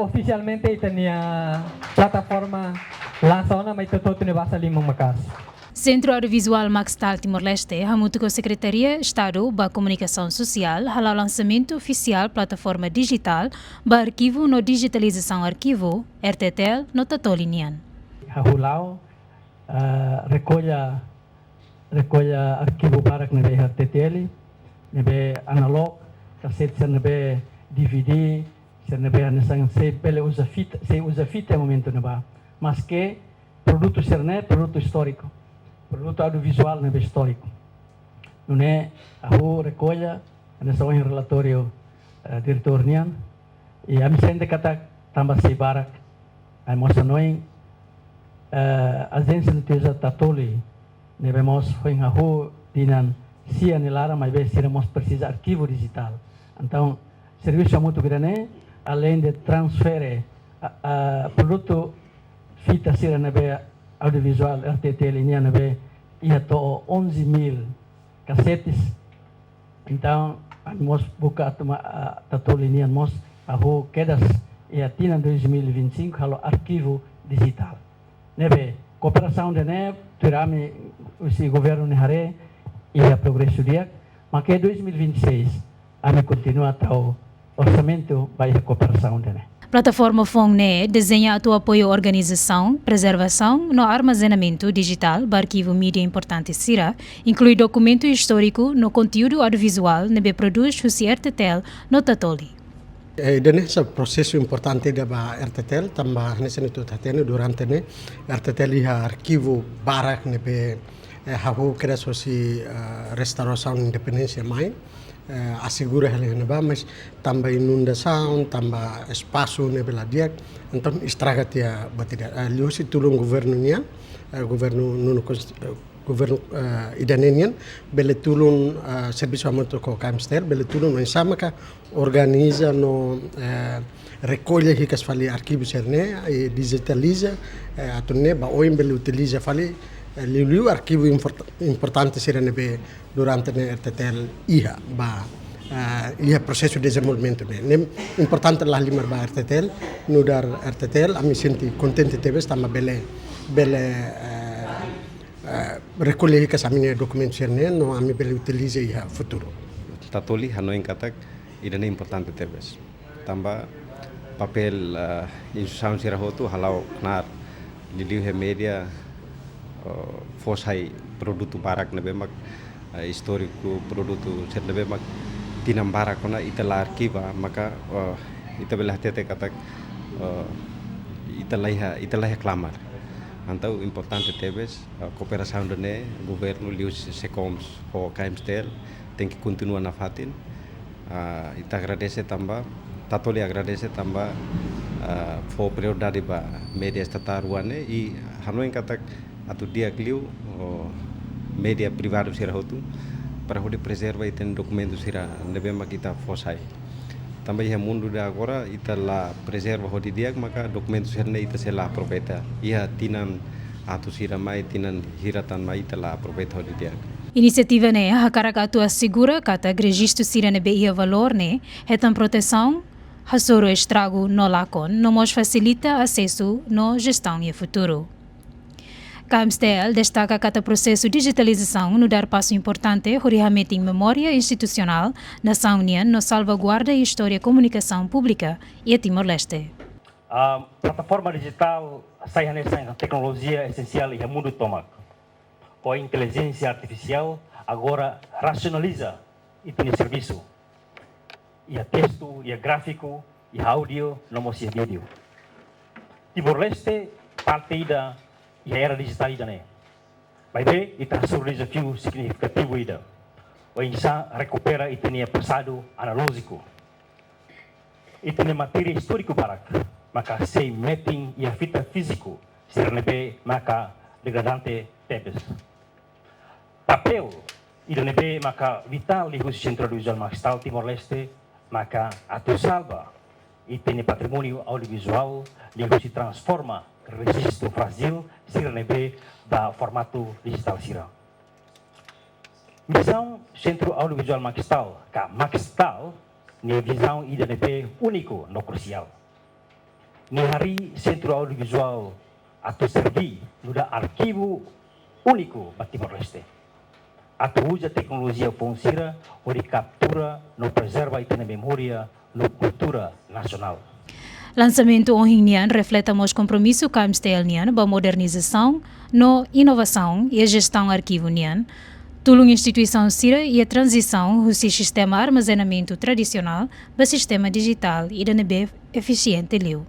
oficialmente tenía plataforma La Zona, mas todo no basa limão macas. Centro Audiovisual Maxtal Timor-Leste, junto com a Secretaria de Estado da Comunicação Social, o lançamento oficial plataforma digital do arquivo no digitalização arquivo, RTTL, no Tatolinian. Hahulau, recolha arquivo barak nebe RTTL, nebe analog, cassete nebe DVD, nebe anesang se pele usa fita momento neba, mas que produto serne produto histórico. Produto audiovisual nebe histórico. Não é a recolha, nessa um relatório diretor nian, e a missão de kata tambah se barak, a moça noin, agência notícia tatoli, nebe mos foi a dinan se anelara, mas bem se nós precisa arquivo digital. Então, serviço é muito grande, além de transferir produto fita sira nebe audiovisual RTTL ini nabe ia to 11.000 cassetes. Então, nós buka tatol ini nós aho kedas ia tina 2025 halo arquivo digital. Nebe cooperação de nebe turami usi governo nehare ia progresso dia, mas que 2026 ame continua tau orçamento vai cooperação de nebe. Plataforma FONGNE desenha o apoio à organização, preservação no armazenamento digital do arquivo mídia importante CIRA, inclui documento histórico no conteúdo audiovisual que produz o RTTL no Tatoli. Nesse processo importante da RTTL, também nesse momento durante o RTTL ia arquivo barak nebe havu kira sosi restauração independência mai. Assegura hal mas tambah inundação, tambah espaço nebela dia, então estraga tia batida. Liusi tulung governunya, governo idanenian, bele tulung serviço amoto ko kamstel, bele tulung mas sama ka organiza no recolhe hikas fali arquivo serne, digitaliza, atunne ba oim bele utiliza fali liu arquivo importante serene be durante o RTTL ia processo de desenvolvimento ne importante lá limar ba RTTL no dar RTTL a me senti contente teve sta ma bele recolher que essa minha documento serne no a me bele utilize ia futuro Tatoli hanoi katak idane importante teve tamba papel instituição sirahotu halau knar liliu he media fosai produto barak nebe mak histórico produto ser nebe mak tinam barak kona itala arquiva maka itabelah tete katak italaha clamar antau importante tebes cooperação dene governo lius secoms ho KMSTL tem que continuar na fatin ita agradece tamba tatoli agradece tamba fo prioridade ba media estataruane e hanoi katak atau dia kliu media privado sira hotu para hode preserva iten documento sira nebema kita fosai também é mundo da agora ita la preserva hode dia maka documento sira ita sela aproveita ia tinan atu sira mai tinan hiratan mai ita la aproveita hode dia. Iniciativa ne hakaraka tua segura kata registro sira nebe ia valor ne hetan proteção hasoro estrago no lacon no mos facilita acesso no gestão e futuro. KMSTL destaca que o processo de digitalização no dar passo importante realmente em memória institucional, nação união, no salvaguarda e história comunicação pública e Timor-Leste. A plataforma digital sai nessa tecnologia essencial e mundo tomak. A inteligência artificial agora racionaliza e tem serviço. E a texto, e a gráfico, e a áudio, não mostra vídeo. Timor-Leste parte da e a era digital ida né. Vai ver e traz um desafio significativo ida. O insa recupera e tem passado analógico. E tem matéria histórico barak, maka sei mapping e a fita físico, sernebe maka degradante tebes. Papel ida nebe maka vital lihu Centro Audiovisual Maxtal Timor-Leste, maka atu salva e tem patrimônio audiovisual lihu se transforma registro Brasil sirnebe da formato digital sira. Missão Centro Audiovisual Maxtal, ka Maxtal ne visão ida nebe único no crucial. Ni hari Centro Audiovisual atau servi luda arquivo único para Timor-Leste. Atau usa tecnologia fonsira onde captura no preserva e tem memória no cultura nacional. Lançamento Ohingnian reflete os compromissos Camstel-nian para modernização, no inovação e a gestão arquivo-nian, tulung instituição sira e a transição do sistema armazenamento tradicional para sistema digital e da eficiente liu.